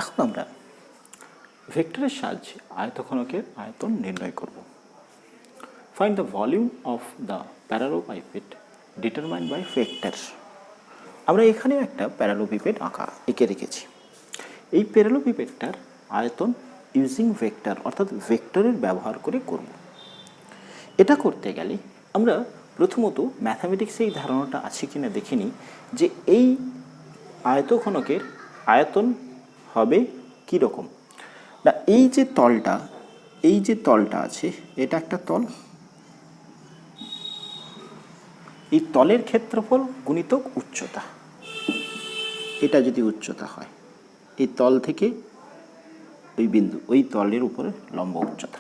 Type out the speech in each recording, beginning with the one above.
এখন আমরা ভেক্টরের সাহায্যে আয়তঘনকের আয়তন নির্ণয় করব। Find the volume of the parallelepiped determined by vector. আমরা এখানে একটা প্যারালোপিপেড এঁকে রেখেছি। এই প্যারালোপিপেডটার আয়তন ইউজিং ভেক্টর অর্থাৎ ভেক্টরের ব্যবহার করে করব। এটা করতে গেলে আমরা প্রথমত ম্যাথামেটিক্সে এই ধারণাটা আছে কিনা দেখে নিই যে এই আয়তঘনকের আয়তন হবে কীরকম না। এই যে তলটা আছে এটা একটা তল, এই তলের ক্ষেত্রফল গুণিতক উচ্চতা, এটা যদি উচ্চতা হয় এই তল থেকে ওই বিন্দু ওই তলের উপরে লম্ব উচ্চতা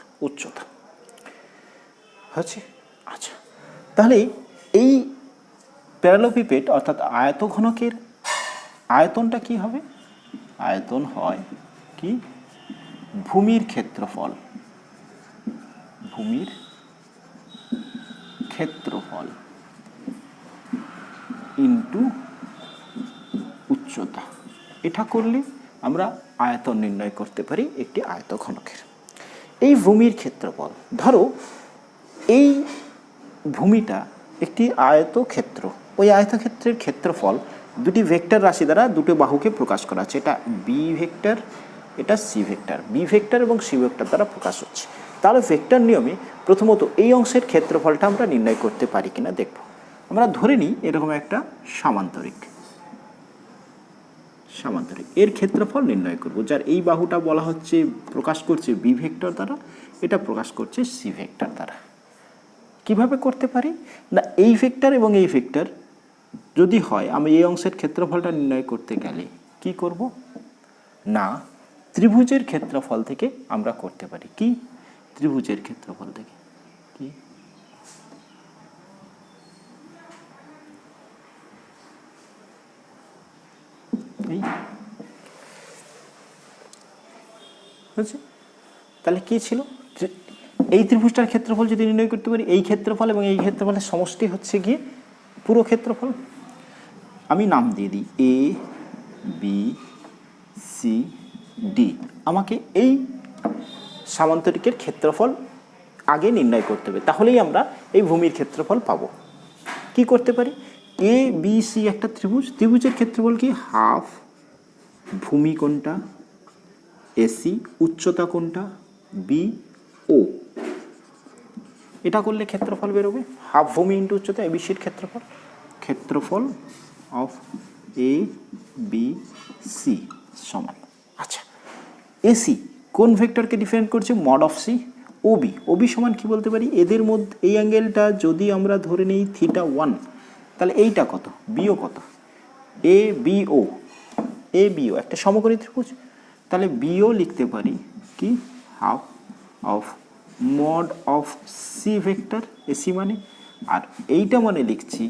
হচ্ছে। আচ্ছা, তাহলে এই প্যারালোপিপেড অর্থাৎ আয়তঘনকের আয়তনটা কি হবে? আয়তন হয় কি ভূমির ক্ষেত্রফল ইন্টু উচ্চতা। এটা করলে আমরা আয়তন নির্ণয় করতে পারি একটি আয়তঘনকের। এই ভূমির ক্ষেত্রফল, ধরো এই ভূমিটা একটি আয়তক্ষেত্র, ওই আয়তক্ষেত্রের ক্ষেত্রফল দুটি ভেক্টর রাশি দ্বারা দুটো বাহুকে প্রকাশ করা আছে। এটা বি ভেক্টর, এটা সি ভেক্টর। বি ভেক্টর এবং সি ভেক্টর দ্বারা প্রকাশ হচ্ছে। তাহলে ভেক্টর নিয়মে প্রথমত এই অংশের ক্ষেত্রফলটা আমরা নির্ণয় করতে পারি কিনা দেখব। আমরা ধরে নিই এরকম একটা সামান্তরিক, এর ক্ষেত্রফল নির্ণয় করব, যার এই বাহুটা বলা হচ্ছে প্রকাশ করছে বি ভেক্টর দ্বারা, এটা প্রকাশ করছে সি ভেক্টর দ্বারা। কিভাবে করতে পারি না, এই ভেক্টর এবং এই ভেক্টর যদি হয়, আমি এই অংশের ক্ষেত্রফলটা নির্ণয় করতে গেলে কি করব না, ত্রিভুজের ক্ষেত্রফল থেকে আমরা করতে পারি। কি ত্রিভুজের ক্ষেত্রফল থেকে কি বুঝছি। তাহলে কি ছিল, এই ত্রিভুজটার ক্ষেত্রফল যদি নির্ণয় করতে পারি, এই ক্ষেত্রফল এবং এই ক্ষেত্রফলের সমষ্টি হচ্ছে গিয়ে পুরো ক্ষেত্রফল। আমি নাম দিয়ে দিই এ বি সি ডি। আমাকে এই সামান্তরিকের ক্ষেত্রফল আগে নির্ণয় করতে হবে, তাহলেই আমরা এই ভূমির ক্ষেত্রফল পাবো। কি করতে পারি, এ বি সি একটা ত্রিভুজের ক্ষেত্রফল কি হাফ ভূমি কোনটা এসি, উচ্চতা কোনটা বি ও। এটা করলে ক্ষেত্রফল বেরোবে হাফ ভূমি ইন্টু উচ্চতা, এবিসির ক্ষেত্রফল অফ এ বি সি সমান। আচ্ছা, এসি কোন ভেক্টরকে ডিফারেন্ট করছে, মড অফ সি। ওবি সমান কি বলতে পারি, এদের মধ্যে এই অ্যাঙ্গেলটা যদি আমরা ধরে নিই θ1, তাহলে এইটা কত, বিও কত, এ বিও একটা সমকোণী ত্রিভুজ। তাহলে বিও লিখতে পারি কি half of mod of C vector AC মানে, আর এইটা মানে লিখছি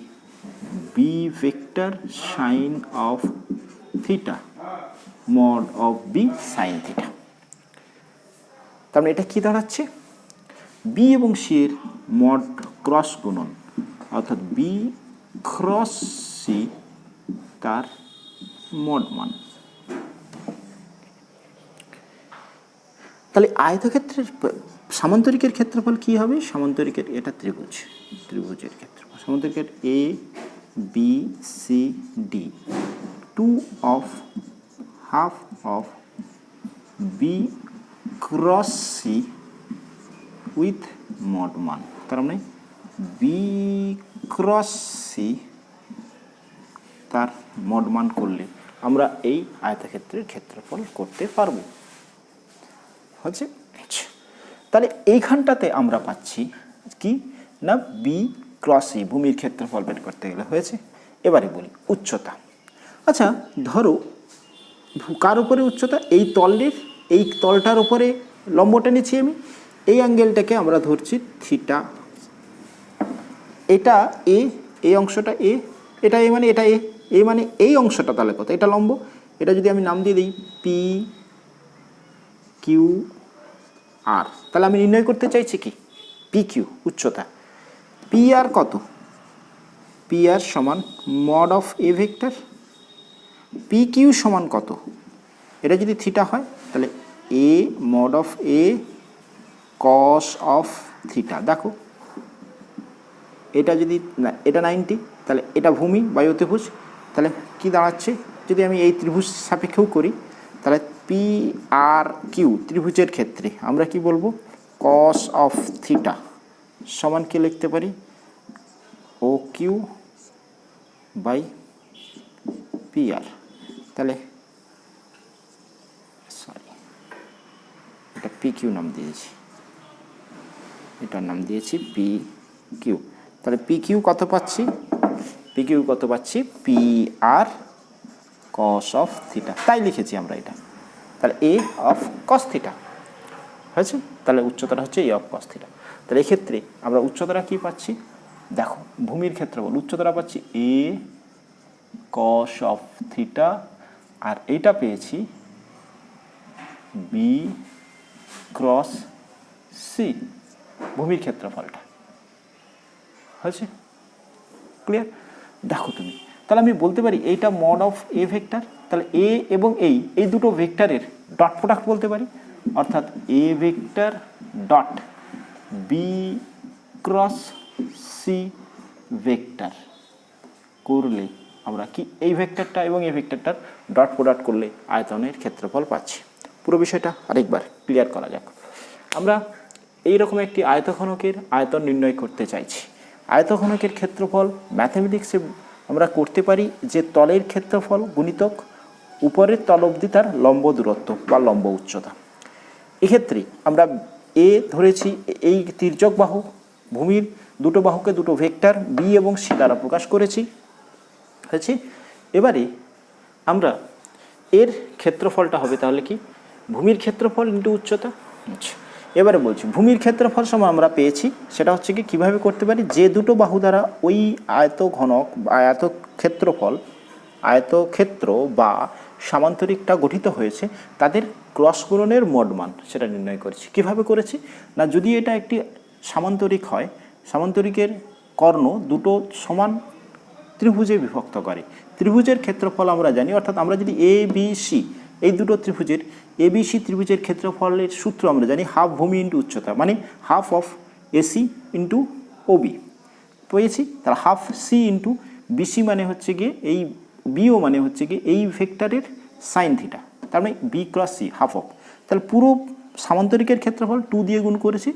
B vector sine of theta mod of B sine theta. তার মানে এটা কি দাঁড়াচ্ছে, বি এবং সি এর মড ক্রস গুণন, অর্থাৎ বি ক্রস সি তার মড মান। তাহলে আয়তক্ষেত্রের সামান্তরিকের ক্ষেত্রফল কি হবে, সামান্তরিকের এটা ত্রিভুজের ক্ষেত্রফল, সামান্তরিকের A B C D 2 of half of B cross C with mod মান। তার মানে বি ক্রস সি তার মড মান করলে আমরা এই আয়তক্ষেত্রের ক্ষেত্রফল করতে পারবো। হচ্ছে, তাহলে এইখানটাতে আমরা পাচ্ছি কি না বি ক্রস সি ভূমির ক্ষেত্রফল বের করতে গেলে হয়েছে। এবারে বলি উচ্চতা। আচ্ছা, ধরো কার উপরে উচ্চতা, এই তলটার উপরে লম্বটা নিচ্ছি আমি, এই অ্যাঙ্গেলটাকে আমরা ধরছি থিটা। এটা এই অংশটা এটা মানে এটা মানে এই অংশটা তাহলে কত, এটা লম্ব। এটা যদি আমি নাম দিয়ে দিই পি কিউ আর, তাহলে আমি নির্ণয় করতে চাইছি কি পি কিউ উচ্চতা। পি আর কত, পি আর সমান mod of A vector, P Q সমান কত এটা যদি থিটা হয় তাহলে A mod of A cos of theta. দেখো এটা যদি না, এটা 90, তাহলে এটা ভূমি বায়ু ত্রিভুজ, তাহলে কি দাঁড়াচ্ছে, যদি আমি এই ত্রিভুজ সাপেক্ষেও করি তাহলে পি আর কিউ ত্রিভুজের ক্ষেত্রে আমরা কি বলবো, কস অফ থিটা সমান কি লিখতে পারি, O Q by P R. তাহলে সরি, এটা পি কিউ নাম দিয়েছি, এটার নাম দিয়েছি পি কিউ। তাহলে পি কিউ কত পাচ্ছি, পি কিউ কত পাচ্ছি, P R cos of theta, তাই লিখেছি আমরা এটা। তাহলে এ অফ কস থিটা হয়েছে, তাহলে উচ্চতাটা হচ্ছে এ অফ কস থিটা। তাহলে এক্ষেত্রে আমরা উচ্চতাটা কি পাচ্ছি, দেখো ভূমির ক্ষেত্রফল উচ্চতাটা পাচ্ছি এ কস অফ থিটা, আর এইটা পেয়েছি বি ক্রস সি, ভূমির ক্ষেত্রফলটা হয়েছে, ক্লিয়ার। দেখো তুমি, তাহলে আমি বলতে পারি এইটা মড অফ এ ভেক্টর, তাহলে এ এবং এই দুটো ভেক্টরের ডট প্রোডাক্ট বলতে পারি, অর্থাৎ A vector dot B cross C vector করলে আমরা কি এই ভেক্টরটা এবং এই ভেক্টরটার ডট প্রোডাক্ট করলে আয়তনের ক্ষেত্রফল পাচ্ছি। পুরো বিষয়টা আরেকবার ক্লিয়ার করা যাক। আমরা এইরকম একটি আয়তঘনকের আয়তন নির্ণয় করতে চাইছি। আয়তঘনকের ক্ষেত্রফল ম্যাথমেটিক্সে আমরা করতে পারি যে তলের ক্ষেত্রফল গুণিতক উপরের তল অবধি তার লম্ব দূরত্ব বা লম্ব উচ্চতা। এক্ষেত্রে আমরা এ ধরেছি এই তির্যক বাহু, ভূমির দুটো বাহুকে দুটো ভেক্টর বি এবং সি দ্বারা প্রকাশ করেছি হয়েছে। এবারে আমরা এর ক্ষেত্রফলটা হবে তাহলে কি, ভূমির ক্ষেত্রফল ইন্টু উচ্চতা। আচ্ছা, এবারে বলছি ভূমির ক্ষেত্রফল সময় আমরা পেয়েছি, সেটা হচ্ছে কি কীভাবে করতে পারি, যে দুটো বাহু দ্বারা ওই আয়তঘনক বা আয়তক্ষেত্র বা সামান্তরিকটা গঠিত হয়েছে তাদের ক্রস গুণনের মোড মান সেটা নির্ণয় করেছি। কিভাবে করেছি না, যদি এটা একটি সামান্তরিক হয়, সামান্তরিকের কর্ণ দুটো সমান ত্রিভুজে বিভক্ত করে, ত্রিভুজের ক্ষেত্রফল আমরা জানি, অর্থাৎ আমরা যদি এ বি সি এই দুটো ত্রিভুজের এবিসি ত্রিভুজের ক্ষেত্রফলের সূত্র আমরা জানি হাফ ভূমি ইন্টু উচ্চতা, মানে half of AC into OB পেয়েছি। তাহলে হাফ সি ইন্টু বিসি মানে হচ্ছে গিয়ে এই বিও মানে হচ্ছে গিয়ে এই ভেক্টরের সাইন থিটা, তার মানে B cross C half of. তাহলে পুরো সামান্তরিকের ক্ষেত্রফল 2 দিয়ে গুণ করেছি,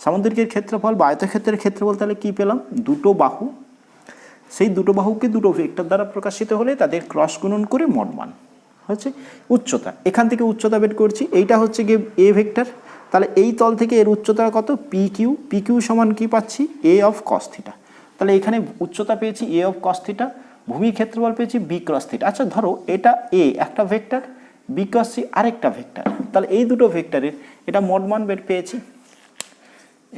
সামান্তরিকের ক্ষেত্রফল বা আয়তক্ষেত্রের ক্ষেত্রফল তাহলে কী পেলাম, দুটো বাহু, সেই দুটো বাহুকে দুটো ভেক্টর দ্বারা প্রকাশিত হলে তাদের ক্রস গুণন করে মোড মান হচ্ছে উচ্চতা। এখান থেকে উচ্চতা বের করছি, এইটা হচ্ছে গিয়ে এ ভেক্টর, তাহলে এই তল থেকে এর উচ্চতা কত, পি কিউ, পি কিউ সমান কি পাচ্ছি, এ অফ কস থিটা। তাহলে এখানে উচ্চতা পেয়েছি এ অফ কস থিটা, ভূমির ক্ষেত্রফল পেয়েছি বি ক্রস থিটা। আচ্ছা ধরো এটা এ একটা ভেক্টর, বি ক্রস সি আরেকটা ভেক্টর, তাহলে এই দুটো ভেক্টরের এটা মোড মান বের পেয়েছি,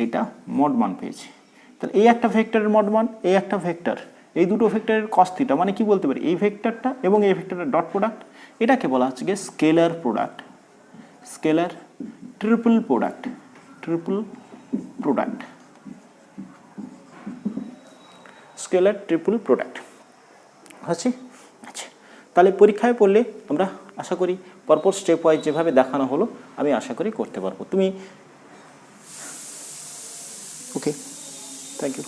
এটা মোড মান পেয়েছি। তাহলে এই একটা ভেক্টরের মোড মান, এই একটা ভেক্টর, এই দুটো ভেক্টরের কস থিটা, মানে কি বলতে পারি এই ভেক্টরটা এবং এই ভেক্টরের ডট প্রোডাক্ট, এটাকে বলা হচ্ছে গিয়ে scalar product, scalar triple product, triple product, scalar triple product হচ্ছে। আচ্ছা, তাহলে পরীক্ষায় পড়লে আমরা আশা করি পরপর স্টেপ ওয়াইজ যেভাবে দেখানো হলো আমি আশা করি করতে পারবো। তুমি ওকে, থ্যাংক ইউ।